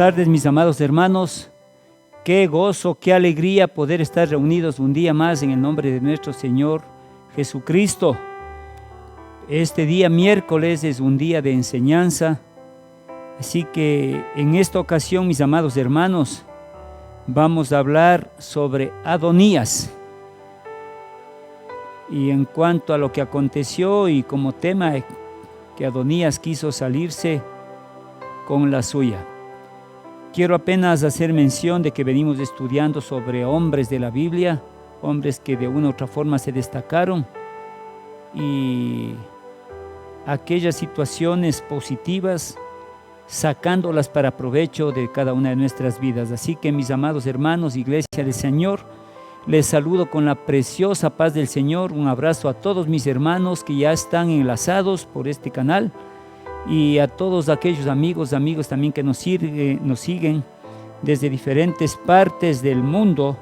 tardes, mis amados hermanos. Qué gozo, qué alegría poder estar reunidos un día más en el nombre de nuestro Señor Jesucristo. Este día miércoles es un día de enseñanza, así que en esta ocasión, mis amados hermanos, vamos a hablar sobre Adonías. Y en cuanto a lo que aconteció y como tema que Adonías quiso salirse con la suya. Quiero apenas hacer mención de que venimos estudiando sobre hombres de la Biblia, hombres que de una u otra forma se destacaron y aquellas situaciones positivas, sacándolas para provecho de cada una de nuestras vidas. Así que, mis amados hermanos, Iglesia del Señor, les saludo con la preciosa paz del Señor. Un abrazo a todos mis hermanos que ya están enlazados por este canal y a todos aquellos amigos también que nos siguen desde diferentes partes del mundo.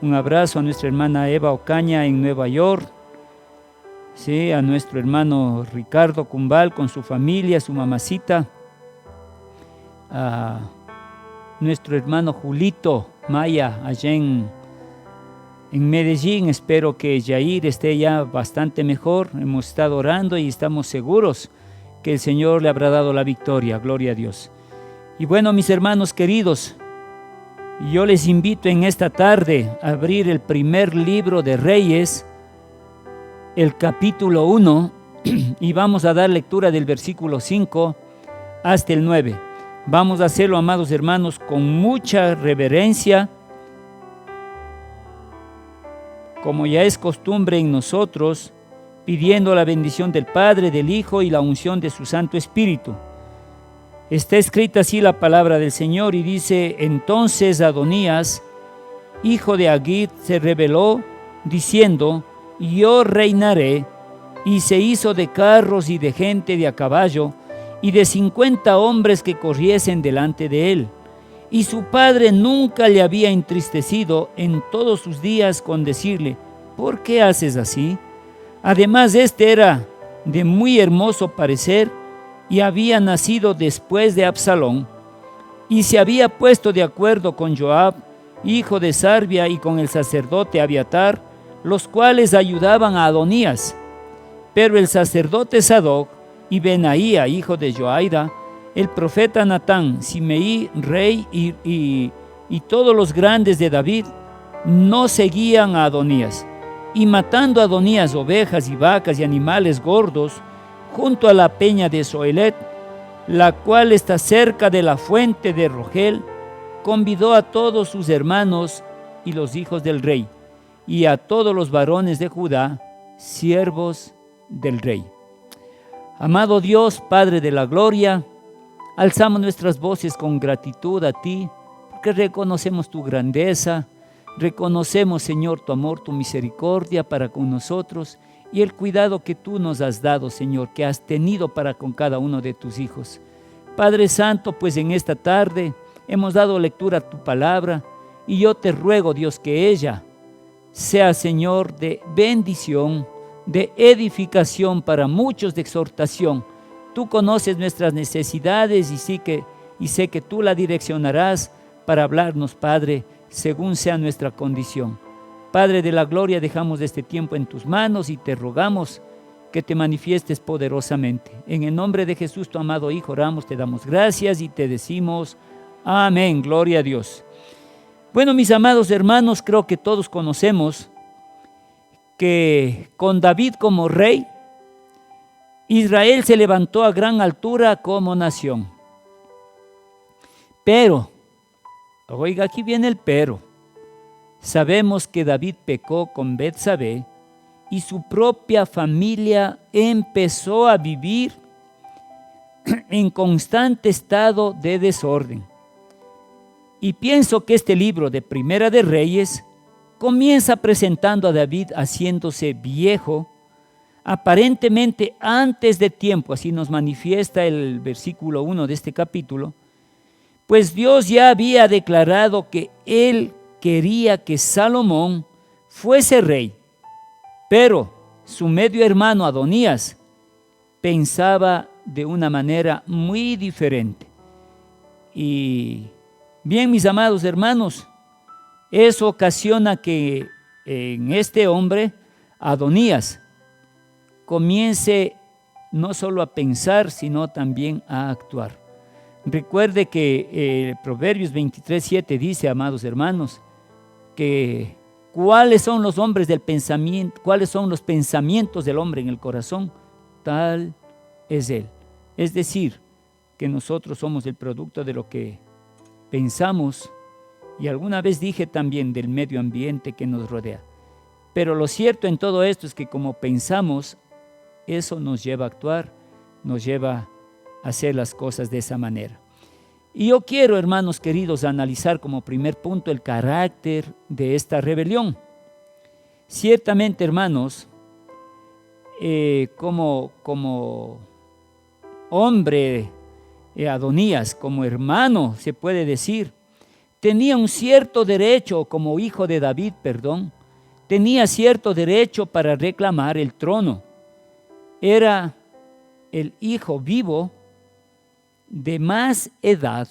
Un abrazo a nuestra hermana Eva Ocaña en Nueva York, ¿sí? A nuestro hermano Ricardo Cumbal con su familia, su mamacita, a nuestro hermano Julito Maya allá en Medellín. Espero que Jair esté ya bastante mejor. Hemos estado orando y estamos seguros que el Señor le habrá dado la victoria. Gloria a Dios. Y bueno, mis hermanos queridos, yo les invito en esta tarde a abrir el primer libro de Reyes, el capítulo 1, y vamos a dar lectura del versículo 5 hasta el 9. Vamos a hacerlo, amados hermanos, con mucha reverencia, como ya es costumbre en nosotros, pidiendo la bendición del Padre, del Hijo y la unción de su Santo Espíritu. Está escrita así la palabra del Señor y dice: entonces Adonías, hijo de Agit, se rebeló diciendo: yo reinaré, y se hizo de carros y de gente de a caballo y de 50 hombres que corriesen delante de él. Y su padre nunca le había entristecido en todos sus días con decirle: ¿por qué haces así? Además, este era de muy hermoso parecer y había nacido después de Absalón, y se había puesto de acuerdo con Joab, hijo de Sarvia, y con el sacerdote Abiatar, los cuales ayudaban a Adonías. Pero el sacerdote Sadoc y Benaía, hijo de Joaida, el profeta Natán, Simeí, rey y todos los grandes de David, no seguían a Adonías. Y matando a Adonías ovejas y vacas y animales gordos junto a la peña de Zoelet, la cual está cerca de la fuente de Rogel, convidó a todos sus hermanos y los hijos del rey, y a todos los varones de Judá, siervos del rey. Amado Dios, Padre de la gloria, alzamos nuestras voces con gratitud a ti, porque reconocemos tu grandeza. Reconocemos, Señor, tu amor, tu misericordia para con nosotros y el cuidado que tú nos has dado, Señor, que has tenido para con cada uno de tus hijos. Padre Santo, pues en esta tarde hemos dado lectura a tu palabra y yo te ruego, Dios, que ella sea, Señor, de bendición, de edificación para muchos, de exhortación. Tú conoces nuestras necesidades y sé que tú la direccionarás para hablarnos, Padre, según sea nuestra condición. Padre de la gloria, dejamos este tiempo en tus manos y te rogamos que te manifiestes poderosamente. En el nombre de Jesús, tu amado Hijo, oramos, te damos gracias y te decimos amén. Gloria a Dios. Bueno, mis amados hermanos, creo que todos conocemos que con David como rey, Israel se levantó a gran altura como nación. Pero, oiga, aquí viene el pero. Sabemos que David pecó con Betsabé y su propia familia empezó a vivir en constante estado de desorden. Y pienso que este libro de Primera de Reyes comienza presentando a David haciéndose viejo, aparentemente antes de tiempo, así nos manifiesta el versículo 1 de este capítulo, pues Dios ya había declarado que él quería que Salomón fuese rey, pero su medio hermano Adonías pensaba de una manera muy diferente. Y bien, mis amados hermanos, eso ocasiona que en este hombre, Adonías, comience no solo a pensar, sino también a actuar. Recuerde que Proverbios 23:7 dice, amados hermanos, que cuáles son los hombres del pensamiento, cuáles son los pensamientos del hombre en el corazón, tal es él. Es decir, que nosotros somos el producto de lo que pensamos, y alguna vez dije también del medio ambiente que nos rodea. Pero lo cierto en todo esto es que como pensamos, eso nos lleva a actuar, nos lleva a hacer las cosas de esa manera. Y yo quiero, hermanos queridos, analizar como primer punto el carácter de esta rebelión. Ciertamente, hermanos, como hombre, Adonías, como hermano, se puede decir, tenía un cierto derecho, como hijo de David, tenía cierto derecho para reclamar el trono. Era el hijo vivo de más edad,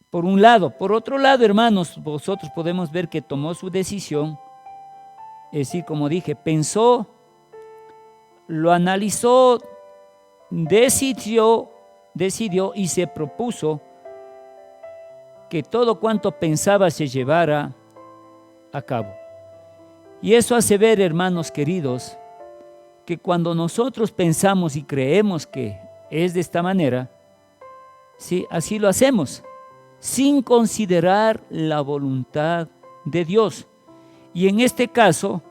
por un lado. Por otro lado, hermanos, vosotros podemos ver que tomó su decisión, es decir, como dije, pensó, lo analizó, decidió y se propuso que todo cuanto pensaba se llevara a cabo. Y eso hace ver, hermanos queridos, que cuando nosotros pensamos y creemos que es de esta manera, sí, así lo hacemos, sin considerar la voluntad de Dios. Y en este caso,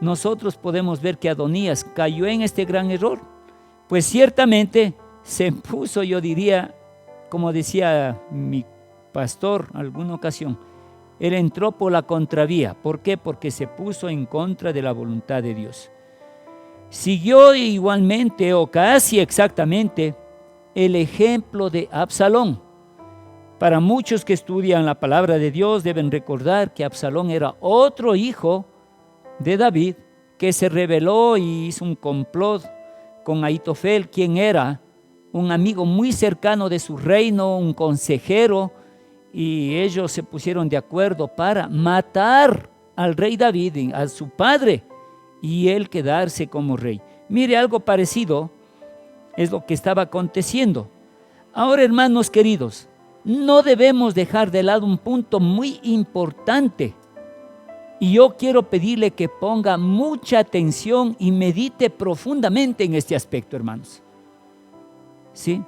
nosotros podemos ver que Adonías cayó en este gran error, pues ciertamente se puso, yo diría, como decía mi pastor en alguna ocasión, él entró por la contravía. ¿Por qué? Porque se puso en contra de la voluntad de Dios. Siguió igualmente o casi exactamente el ejemplo de Absalón. Para muchos que estudian la palabra de Dios deben recordar que Absalón era otro hijo de David que se rebeló y hizo un complot con Ahitofel, quien era un amigo muy cercano de su reino, un consejero, y ellos se pusieron de acuerdo para matar al rey David, a su padre, y él quedarse como rey. Mire, algo parecido es lo que estaba aconteciendo. Ahora, hermanos queridos, no debemos dejar de lado un punto muy importante, y yo quiero pedirle que ponga mucha atención y medite profundamente en este aspecto, hermanos. ¿Sí?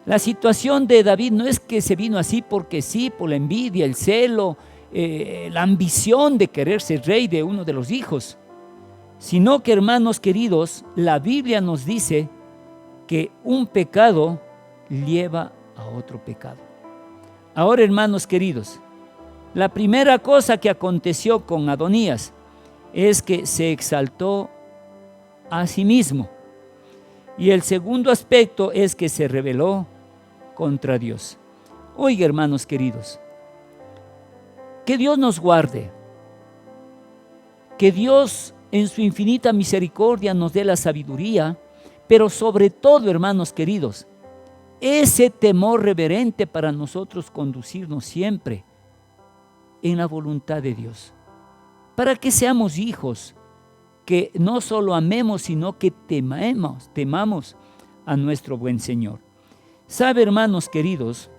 La situación de David no es que se vino así porque sí, por la envidia, el celo, la ambición de querer ser rey de uno de los hijos, sino que, hermanos queridos, la Biblia nos dice que un pecado lleva a otro pecado. Ahora, hermanos queridos, la primera cosa que aconteció con Adonías es que se exaltó a sí mismo. Y el segundo aspecto es que se rebeló contra Dios. Oiga, hermanos queridos, que Dios nos guarde, que Dios en su infinita misericordia nos dé la sabiduría, pero sobre todo, hermanos queridos, ese temor reverente para nosotros conducirnos siempre en la voluntad de Dios, para que seamos hijos que no solo amemos, sino que temamos a nuestro buen Señor. ¿Sabe, hermanos queridos?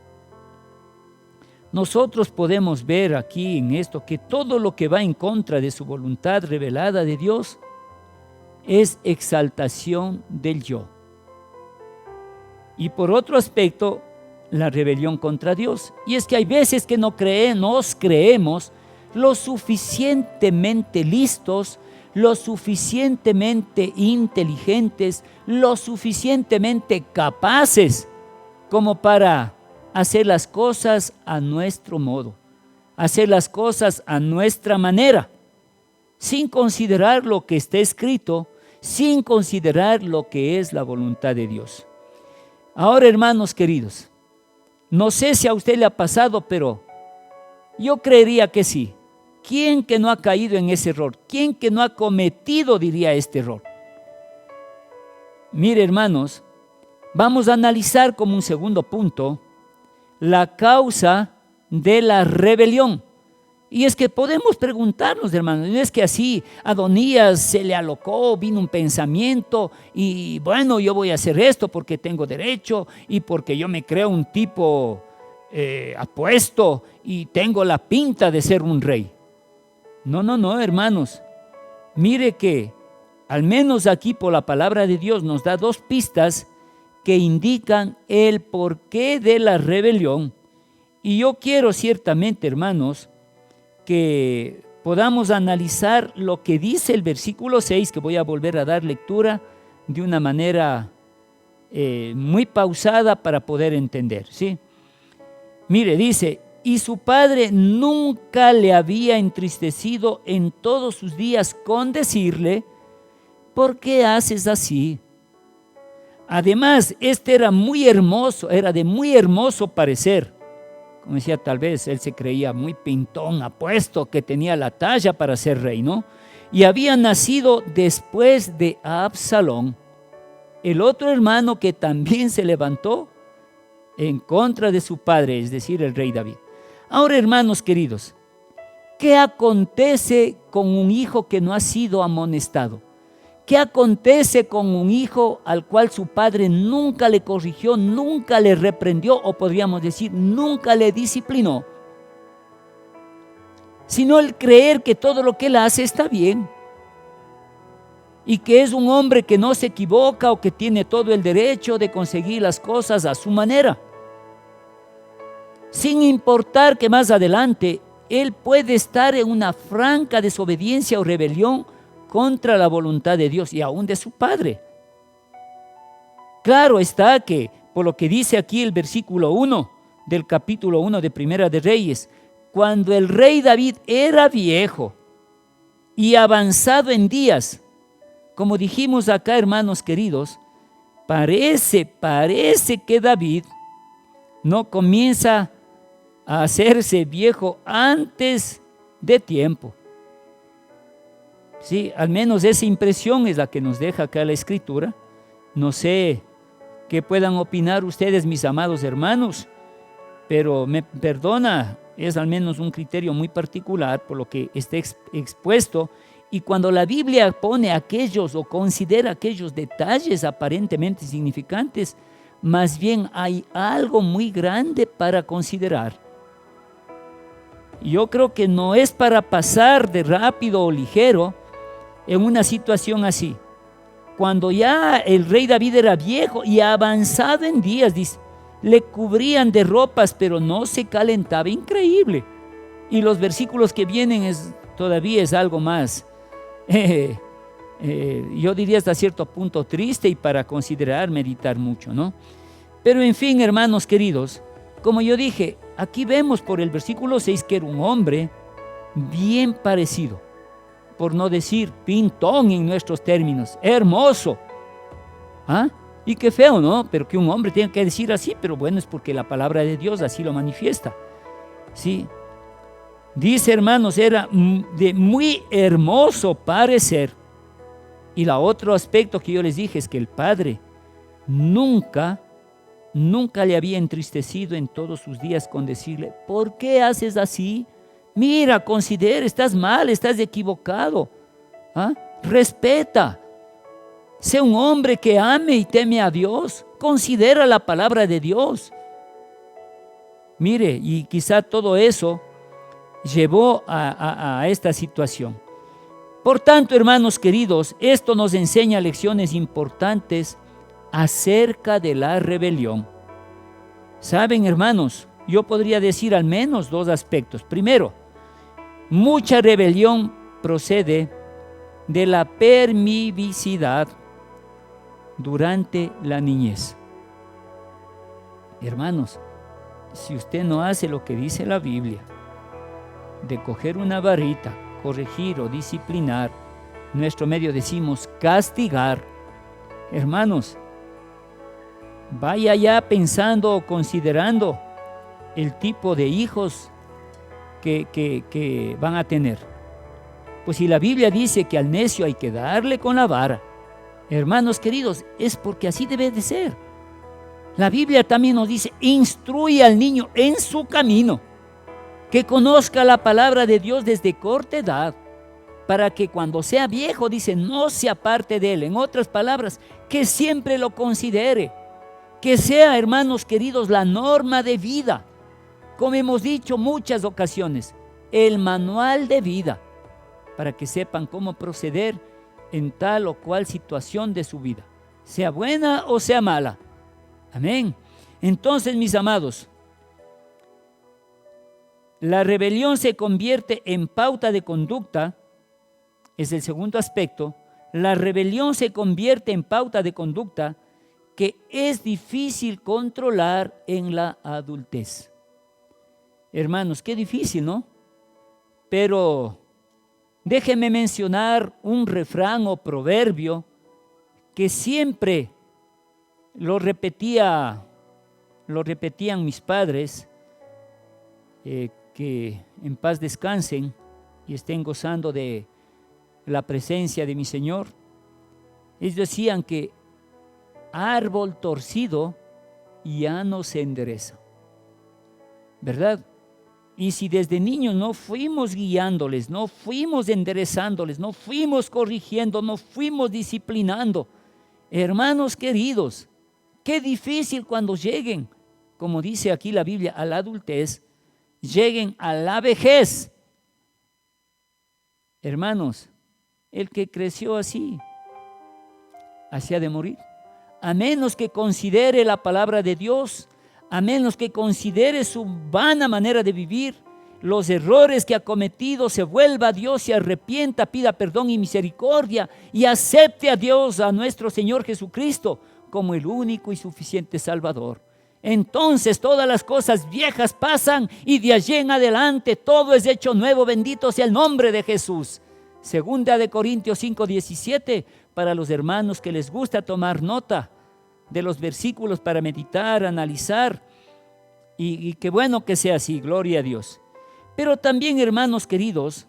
Nosotros podemos ver aquí en esto que todo lo que va en contra de su voluntad revelada de Dios es exaltación del yo. Y por otro aspecto, la rebelión contra Dios. Y es que hay veces que nos creemos lo suficientemente listos, lo suficientemente inteligentes, lo suficientemente capaces como para hacer las cosas a nuestro modo, hacer las cosas a nuestra manera, sin considerar lo que está escrito, sin considerar lo que es la voluntad de Dios. Ahora, hermanos queridos, no sé si a usted le ha pasado, pero yo creería que sí. ¿Quién que no ha caído en ese error? ¿Quién que no ha cometido, diría, este error? Mire, hermanos, vamos a analizar como un segundo punto la causa de la rebelión. Y es que podemos preguntarnos, hermanos, ¿no es que así Adonías se le alocó, vino un pensamiento y bueno, yo voy a hacer esto porque tengo derecho y porque yo me creo un tipo apuesto y tengo la pinta de ser un rey? No, hermanos. Mire que al menos aquí por la palabra de Dios nos da dos pistas que indican el porqué de la rebelión. Y yo quiero ciertamente, hermanos, que podamos analizar lo que dice el versículo 6, que voy a volver a dar lectura de una manera muy pausada para poder entender, ¿sí? Mire, dice: y su padre nunca le había entristecido en todos sus días con decirle: ¿por qué haces así? Además, este era muy hermoso, era de muy hermoso parecer. Como decía, tal vez él se creía muy pintón, apuesto, que tenía la talla para ser rey, ¿no? Y había nacido después de Absalón, el otro hermano que también se levantó en contra de su padre, es decir, el rey David. Ahora, hermanos queridos, ¿qué acontece con un hijo que no ha sido amonestado? ¿Qué acontece con un hijo al cual su padre nunca le corrigió, nunca le reprendió, o podríamos decir, nunca le disciplinó? Sino el creer que todo lo que él hace está bien y que es un hombre que no se equivoca o que tiene todo el derecho de conseguir las cosas a su manera, sin importar que más adelante él puede estar en una franca desobediencia o rebelión contra la voluntad de Dios y aún de su padre. Claro está que, por lo que dice aquí el versículo 1 del capítulo 1 de Primera de Reyes, cuando el rey David era viejo y avanzado en días, como dijimos acá, hermanos queridos, parece que David no comienza a hacerse viejo antes de tiempo. Sí, al menos esa impresión es la que nos deja acá la Escritura. No sé qué puedan opinar ustedes, mis amados hermanos, pero me perdona, es al menos un criterio muy particular por lo que está expuesto. Y cuando la Biblia pone aquellos o considera aquellos detalles aparentemente insignificantes, más bien hay algo muy grande para considerar. Yo creo que no es para pasar de rápido o ligero en una situación así. Cuando ya el rey David era viejo y avanzado en días, dice, le cubrían de ropas, pero no se calentaba. Increíble. Y los versículos que vienen todavía es algo más, yo diría hasta cierto punto triste y para considerar, meditar mucho, ¿no? Pero en fin, hermanos queridos, como yo dije, aquí vemos por el versículo 6 que era un hombre bien parecido, por no decir pintón en nuestros términos, hermoso. ¿Ah? Y qué feo, ¿no? Pero que un hombre tenga que decir así, pero bueno, es porque la palabra de Dios así lo manifiesta. Sí. Dice, hermanos, era de muy hermoso parecer. Y el otro aspecto que yo les dije es que el padre nunca le había entristecido en todos sus días con decirle: ¿por qué haces así? Mira, considera, estás mal, estás equivocado. ¿Ah? Respeta. Sé un hombre que ame y teme a Dios. Considera la palabra de Dios. Mire, y quizá todo eso llevó a esta situación. Por tanto, hermanos queridos, esto nos enseña lecciones importantes acerca de la rebelión. Saben, hermanos, yo podría decir al menos dos aspectos. Primero, mucha rebelión procede de la permisividad durante la niñez. Hermanos, si usted no hace lo que dice la Biblia, de coger una varita, corregir o disciplinar, en nuestro medio decimos castigar, hermanos, vaya ya pensando o considerando el tipo de hijos que van a tener. Pues si la Biblia dice que al necio hay que darle con la vara, hermanos queridos, es porque así debe de ser. La Biblia también nos dice, instruye al niño en su camino, que conozca la palabra de Dios desde corta edad, para que cuando sea viejo, dice, no se aparte de él. En otras palabras, que siempre lo considere, que sea, hermanos queridos, la norma de vida. Como hemos dicho muchas ocasiones, el manual de vida, para que sepan cómo proceder en tal o cual situación de su vida, sea buena o sea mala. Amén. Entonces, mis amados, la rebelión se convierte en pauta de conducta, es el segundo aspecto. La rebelión se convierte en pauta de conducta que es difícil controlar en la adultez. Hermanos, qué difícil, ¿no? Pero déjenme mencionar un refrán o proverbio que siempre lo repetían mis padres, que en paz descansen y estén gozando de la presencia de mi Señor. Ellos decían que árbol torcido ya no se endereza, ¿verdad? Y si desde niños no fuimos guiándoles, no fuimos enderezándoles, no fuimos corrigiendo, no fuimos disciplinando, hermanos queridos, qué difícil cuando lleguen, como dice aquí la Biblia, a la adultez, lleguen a la vejez. Hermanos, el que creció así ha de morir, a menos que considere la palabra de Dios, a menos que considere su vana manera de vivir, los errores que ha cometido, se vuelva a Dios, se arrepienta, pida perdón y misericordia y acepte a Dios, a nuestro Señor Jesucristo, como el único y suficiente Salvador. Entonces todas las cosas viejas pasan y de allí en adelante todo es hecho nuevo. Bendito sea el nombre de Jesús. Segunda de Corintios 5:17, para los hermanos que les gusta tomar nota de los versículos para meditar, analizar, y qué bueno que sea así, gloria a Dios. Pero también, hermanos queridos,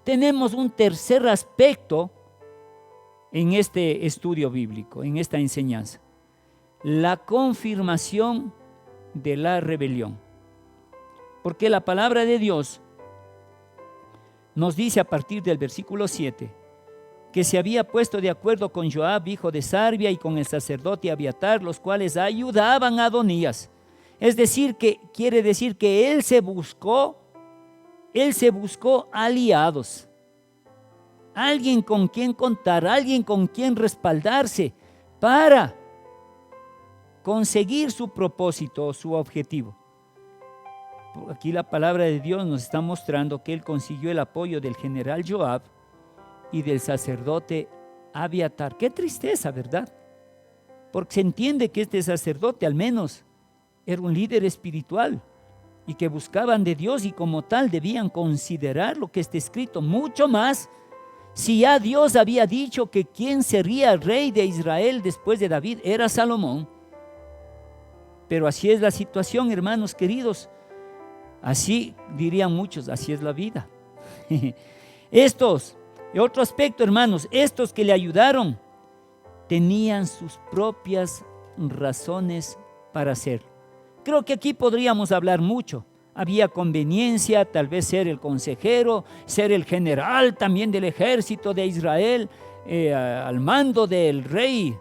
tenemos un tercer aspecto en este estudio bíblico, en esta enseñanza: la confirmación de la rebelión. Porque la palabra de Dios nos dice a partir del versículo 7 que se había puesto de acuerdo con Joab, hijo de Sarvia, y con el sacerdote Abiatar, los cuales ayudaban a Adonías. Es decir, que quiere decir que él se buscó aliados, alguien con quien contar, alguien con quien respaldarse para conseguir su propósito, su objetivo. Aquí la palabra de Dios nos está mostrando que él consiguió el apoyo del general Joab y del sacerdote Abiatar. Qué tristeza, ¿verdad? Porque se entiende que este sacerdote al menos era un líder espiritual y que buscaban de Dios, y como tal debían considerar lo que está escrito, mucho más si ya Dios había dicho que quien sería rey de Israel después de David era Salomón. Pero así es la situación, hermanos queridos. Así dirían muchos, así es la vida. Y otro aspecto, hermanos, estos que le ayudaron tenían sus propias razones para hacerlo. Creo que aquí podríamos hablar mucho. Había conveniencia, tal vez ser el consejero, ser el general también del ejército de Israel, al mando del rey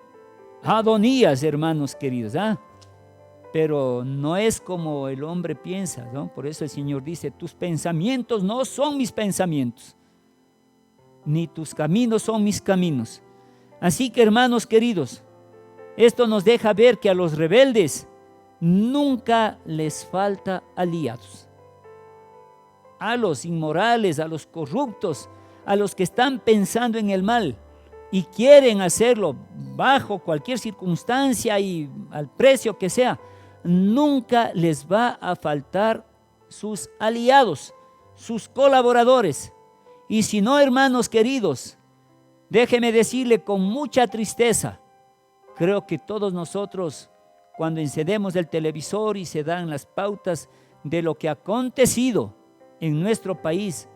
Adonías, hermanos queridos, Pero no es como el hombre piensa, ¿no? Por eso el Señor dice: tus pensamientos no son mis pensamientos, ni tus caminos son mis caminos. Así que, hermanos queridos, esto nos deja ver que a los rebeldes nunca les falta aliados. A los inmorales, a los corruptos, a los que están pensando en el mal y quieren hacerlo bajo cualquier circunstancia y al precio que sea, nunca les va a faltar sus aliados, sus colaboradores. Y si no, hermanos queridos, déjeme decirle con mucha tristeza, creo que todos nosotros, cuando encendemos el televisor y se dan las pautas de lo que ha acontecido en nuestro país,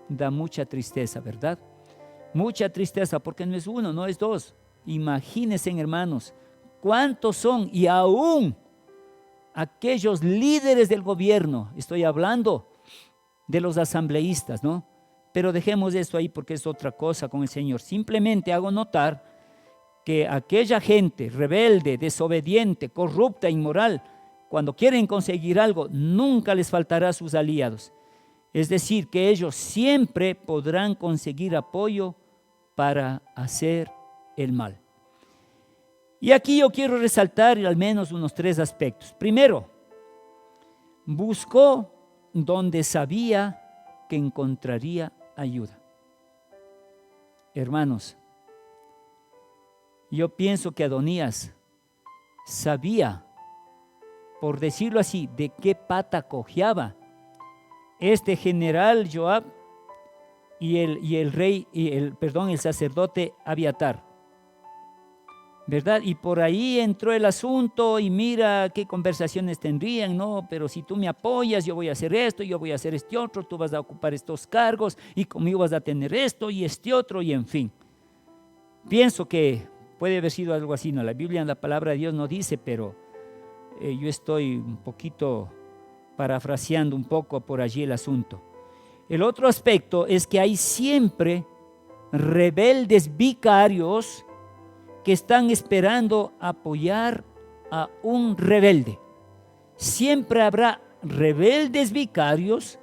da mucha tristeza, ¿verdad? Mucha tristeza, porque no es uno, no es dos. Imagínense, hermanos, cuántos son, y aún aquellos líderes del gobierno, estoy hablando de los asambleístas, ¿no? Pero dejemos eso ahí porque es otra cosa con el Señor. Simplemente hago notar que aquella gente rebelde, desobediente, corrupta, inmoral, cuando quieren conseguir algo, nunca les faltará a sus aliados. Es decir, que ellos siempre podrán conseguir apoyo para hacer el mal. Y aquí yo quiero resaltar al menos unos 3 aspectos. Primero, buscó donde sabía que encontraría ayuda. Hermanos, yo pienso que Adonías sabía, por decirlo así, de qué pata cojeaba este general Joab y el sacerdote Abiatar, ¿verdad? Y por ahí entró el asunto y mira qué conversaciones tendrían, ¿no? Pero si tú me apoyas, yo voy a hacer esto, yo voy a hacer este otro, tú vas a ocupar estos cargos y conmigo vas a tener esto y este otro y en fin. Pienso que puede haber sido algo así, ¿no? La Biblia, en la palabra de Dios no dice, pero yo estoy un poquito parafraseando un poco por allí el asunto. El otro aspecto es que hay siempre rebeldes vicarios que están esperando apoyar a un rebelde. Siempre habrá rebeldes vicarios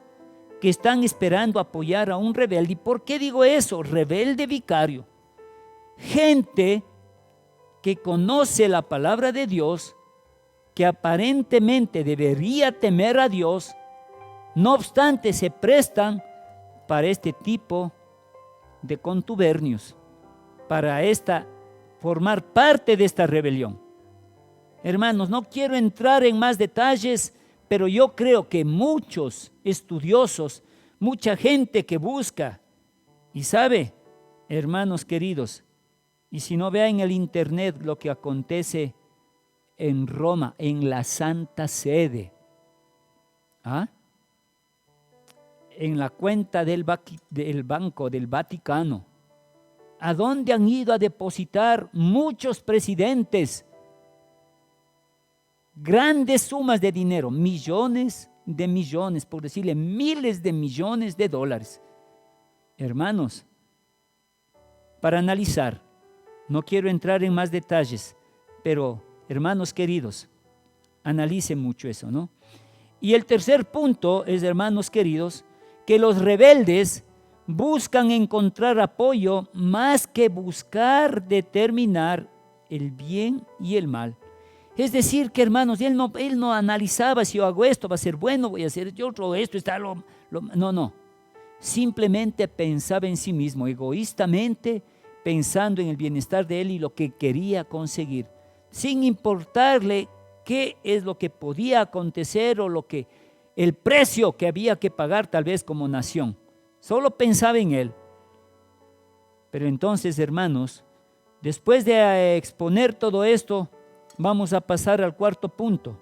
que están esperando apoyar a un rebelde. ¿Y por qué digo eso? Rebelde vicario. Gente que conoce la palabra de Dios, que aparentemente debería temer a Dios, no obstante se prestan para este tipo de contubernios, para formar parte de esta rebelión. Hermanos, no quiero entrar en más detalles, pero yo creo que muchos estudiosos, mucha gente que busca y sabe, hermanos queridos, y si no, vea en el internet lo que acontece en Roma, en la Santa Sede, en la cuenta del Banco del Vaticano, a donde han ido a depositar muchos presidentes grandes sumas de dinero, millones de millones, por decirle miles de millones de dólares. Hermanos, para analizar, no quiero entrar en más detalles, pero hermanos queridos, analicen mucho eso, ¿no? Y el tercer punto es, hermanos queridos, que los rebeldes buscan encontrar apoyo más que buscar determinar el bien y el mal. Es decir, que hermanos, él no analizaba si yo hago esto, va a ser bueno, voy a hacer yo otro, esto está no. Simplemente pensaba en sí mismo, egoístamente, pensando en el bienestar de él y lo que quería conseguir, sin importarle qué es lo que podía acontecer o el precio que había que pagar tal vez como nación. Solo pensaba en él. Pero entonces, hermanos, después de exponer todo esto, vamos a pasar al cuarto punto.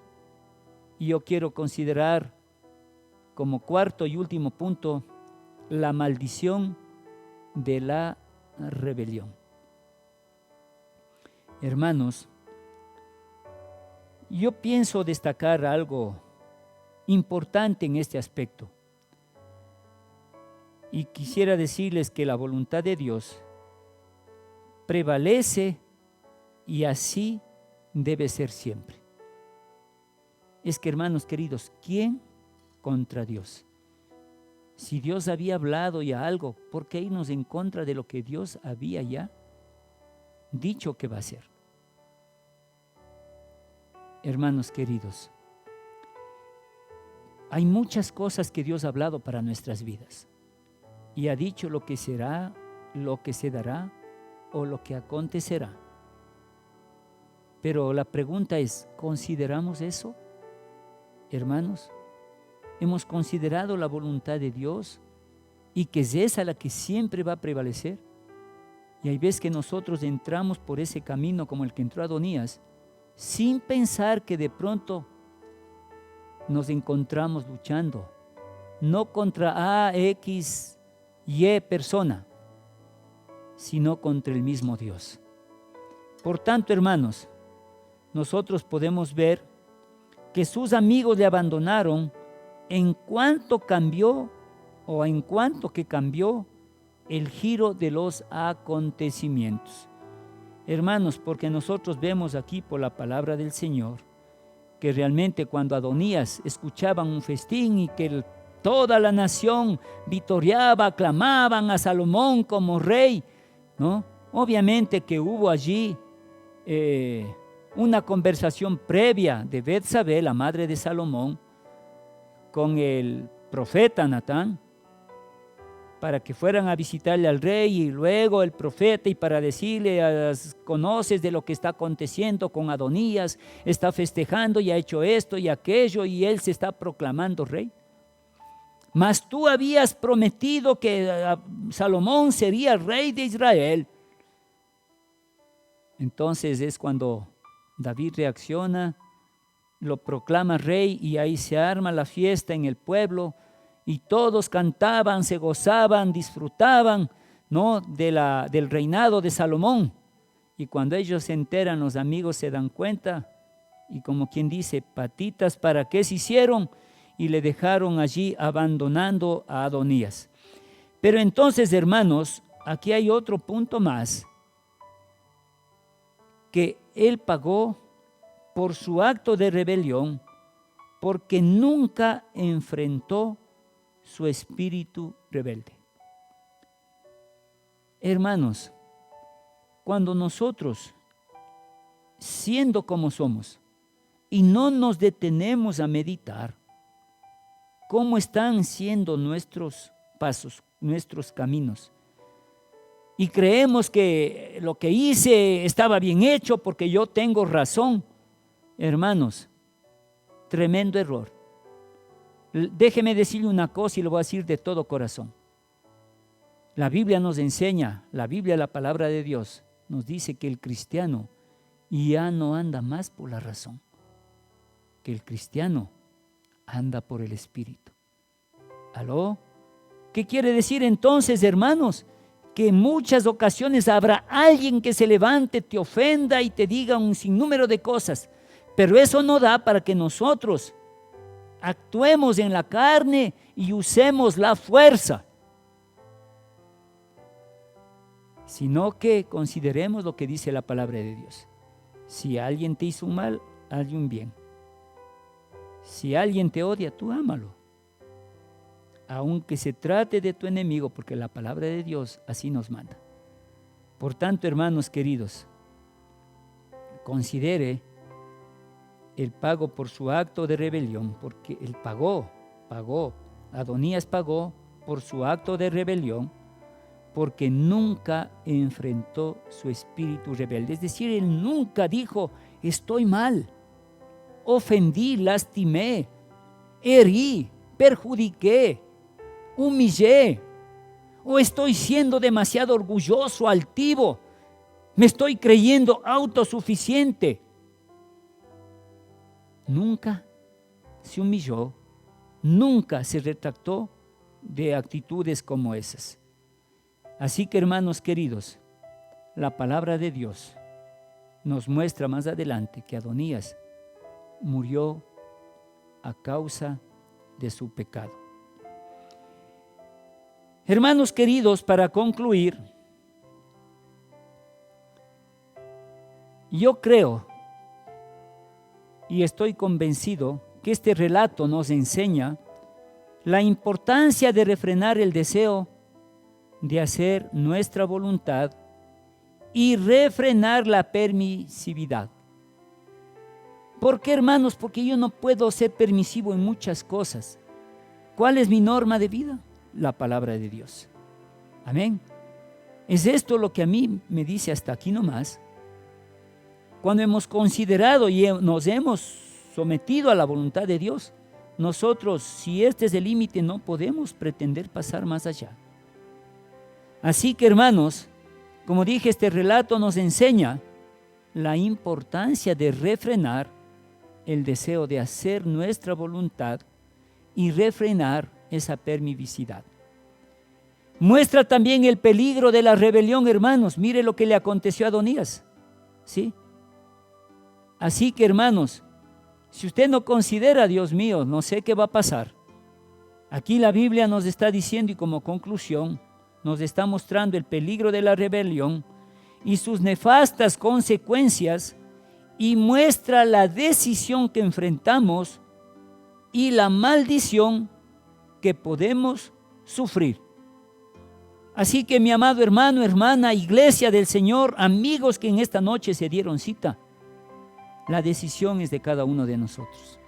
Y yo quiero considerar como cuarto y último punto la maldición de la rebelión. Hermanos, yo pienso destacar algo importante en este aspecto. Y quisiera decirles que la voluntad de Dios prevalece y así debe ser siempre. Es que, hermanos queridos, ¿quién contra Dios? Si Dios había hablado ya algo, ¿por qué irnos en contra de lo que Dios había ya dicho que va a hacer? Hermanos queridos, hay muchas cosas que Dios ha hablado para nuestras vidas y ha dicho lo que será, lo que se dará o lo que acontecerá. Pero la pregunta es, ¿consideramos eso? Hermanos, ¿hemos considerado la voluntad de Dios y que es esa la que siempre va a prevalecer? Y hay veces que nosotros entramos por ese camino como el que entró Adonías, sin pensar que de pronto nos encontramos luchando, no contra A, X, Y persona, sino contra el mismo Dios. Por tanto, hermanos, nosotros podemos ver que sus amigos le abandonaron en cuanto cambió el giro de los acontecimientos. Hermanos, porque nosotros vemos aquí por la palabra del Señor que realmente cuando Adonías escuchaban un festín y que toda la nación victoriaba, aclamaban a Salomón como rey, ¿no? Obviamente que hubo allí una conversación previa de Betsabé, la madre de Salomón, con el profeta Natán, para que fueran a visitarle al rey, y luego el profeta, y para decirle, conoces de lo que está aconteciendo con Adonías, está festejando y ha hecho esto y aquello, y él se está proclamando rey. Mas tú habías prometido que Salomón sería rey de Israel. Entonces es cuando David reacciona, lo proclama rey, y ahí se arma la fiesta en el pueblo, y todos cantaban, se gozaban, disfrutaban, ¿no?, del reinado de Salomón. Y cuando ellos se enteran, los amigos se dan cuenta, y como quien dice, patitas, ¿para qué se hicieron? Y le dejaron allí abandonando a Adonías. Pero entonces, hermanos, aquí hay otro punto más, que él pagó por su acto de rebelión, porque nunca enfrentó su espíritu rebelde. Hermanos, cuando nosotros, siendo como somos, y no nos detenemos a meditar cómo están siendo nuestros pasos, nuestros caminos, y creemos que lo que hice estaba bien hecho porque yo tengo razón, hermanos, tremendo error. Déjeme decirle una cosa y lo voy a decir de todo corazón. La Biblia nos enseña, la Biblia, la palabra de Dios, nos dice que el cristiano ya no anda más por la razón, que el cristiano anda por el Espíritu. ¿Aló? ¿Qué quiere decir entonces, hermanos? Que en muchas ocasiones habrá alguien que se levante, te ofenda y te diga un sinnúmero de cosas, pero eso no da para que nosotros actuemos en la carne y usemos la fuerza, sino que consideremos lo que dice la palabra de Dios. Si alguien te hizo un mal, hazle un bien. Si alguien te odia, tú ámalo, aunque se trate de tu enemigo, porque la palabra de Dios así nos manda. Por tanto, hermanos queridos, considere el pago por su acto de rebelión, porque él pagó, Adonías pagó por su acto de rebelión, porque nunca enfrentó su espíritu rebelde. Es decir, él nunca dijo, estoy mal, ofendí, lastimé, herí, perjudiqué, humillé, o estoy siendo demasiado orgulloso, altivo, me estoy creyendo autosuficiente. Nunca se humilló, nunca se retractó de actitudes como esas. Así que, hermanos queridos, la palabra de Dios nos muestra más adelante que Adonías murió a causa de su pecado. Hermanos queridos, para concluir, yo creo y estoy convencido que este relato nos enseña la importancia de refrenar el deseo de hacer nuestra voluntad y refrenar la permisividad. ¿Por qué, hermanos? Porque yo no puedo ser permisivo en muchas cosas. ¿Cuál es mi norma de vida? La palabra de Dios. Amén. Es esto lo que a mí me dice hasta aquí nomás. Cuando hemos considerado y nos hemos sometido a la voluntad de Dios, nosotros, si este es el límite, no podemos pretender pasar más allá. Así que, hermanos, como dije, este relato nos enseña la importancia de refrenar el deseo de hacer nuestra voluntad y refrenar esa permisividad. Muestra también el peligro de la rebelión, hermanos. Mire lo que le aconteció a Adonías, ¿sí? Así que, hermanos, si usted no considera, Dios mío, no sé qué va a pasar. Aquí la Biblia nos está diciendo, y como conclusión, nos está mostrando el peligro de la rebelión y sus nefastas consecuencias, y muestra la decisión que enfrentamos y la maldición que podemos sufrir. Así que, mi amado hermano, hermana, iglesia del Señor, amigos que en esta noche se dieron cita, la decisión es de cada uno de nosotros.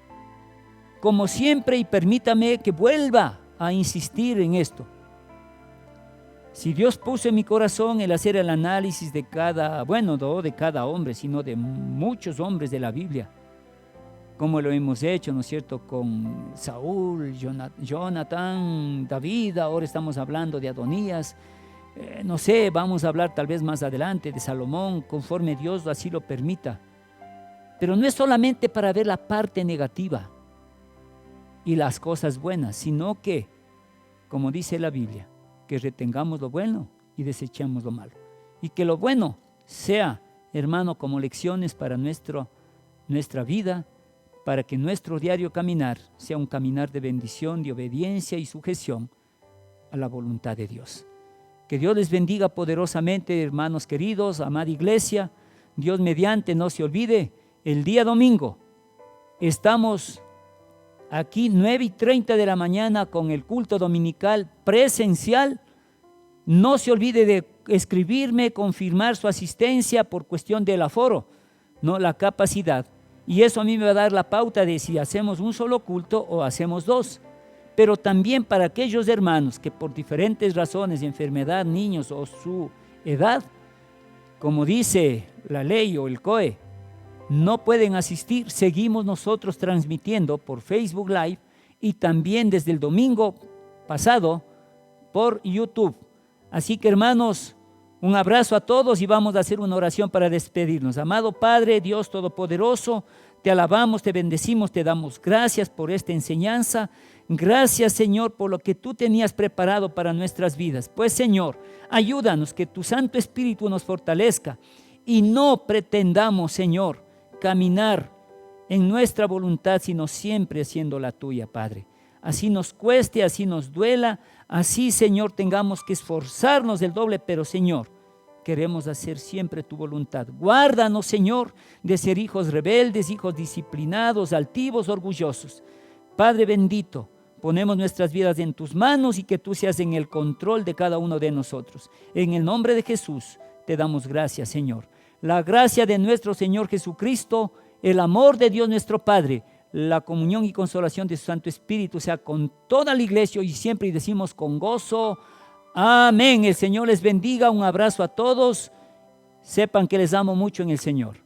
Como siempre, y permítame que vuelva a insistir en esto, si Dios puso en mi corazón el hacer el análisis de cada, no de cada hombre, sino de muchos hombres de la Biblia, como lo hemos hecho, ¿no es cierto?, con Saúl, Jonatán, David, ahora estamos hablando de Adonías, no sé, vamos a hablar tal vez más adelante de Salomón, conforme Dios así lo permita. Pero no es solamente para ver la parte negativa y las cosas buenas, sino que, como dice la Biblia, que retengamos lo bueno y desechemos lo malo. Y que lo bueno sea, hermano, como lecciones para nuestra vida, para que nuestro diario caminar sea un caminar de bendición, de obediencia y sujeción a la voluntad de Dios. Que Dios les bendiga poderosamente, hermanos queridos, amada iglesia. Dios mediante, no se olvide, el día domingo estamos aquí 9:30 de la mañana con el culto dominical presencial. No se olvide de escribirme, confirmar su asistencia por cuestión del aforo, no la capacidad. Y eso a mí me va a dar la pauta de si hacemos un solo culto o hacemos dos. Pero también para aquellos hermanos que por diferentes razones, enfermedad, niños o su edad, como dice la ley o el COE, no pueden asistir, seguimos nosotros transmitiendo por Facebook Live y también desde el domingo pasado por YouTube. Así que, hermanos, un abrazo a todos y vamos a hacer una oración para despedirnos. Amado Padre, Dios Todopoderoso, te alabamos, te bendecimos, te damos gracias por esta enseñanza. Gracias, Señor, por lo que tú tenías preparado para nuestras vidas. Pues, Señor, ayúdanos que tu Santo Espíritu nos fortalezca y no pretendamos, Señor, caminar en nuestra voluntad, sino siempre haciendo la tuya, Padre. Así nos cueste, así nos duela, así, Señor, tengamos que esforzarnos del doble, pero, Señor, queremos hacer siempre tu voluntad. Guárdanos, Señor, de ser hijos rebeldes, hijos disciplinados, altivos, orgullosos. Padre bendito, ponemos nuestras vidas en tus manos y que tú seas en el control de cada uno de nosotros. En el nombre de Jesús te damos gracias, Señor. La gracia de nuestro Señor Jesucristo, el amor de Dios nuestro Padre, la comunión y consolación de su Santo Espíritu sea con toda la iglesia y siempre, y decimos con gozo, amén. El Señor les bendiga, un abrazo a todos, sepan que les amo mucho en el Señor.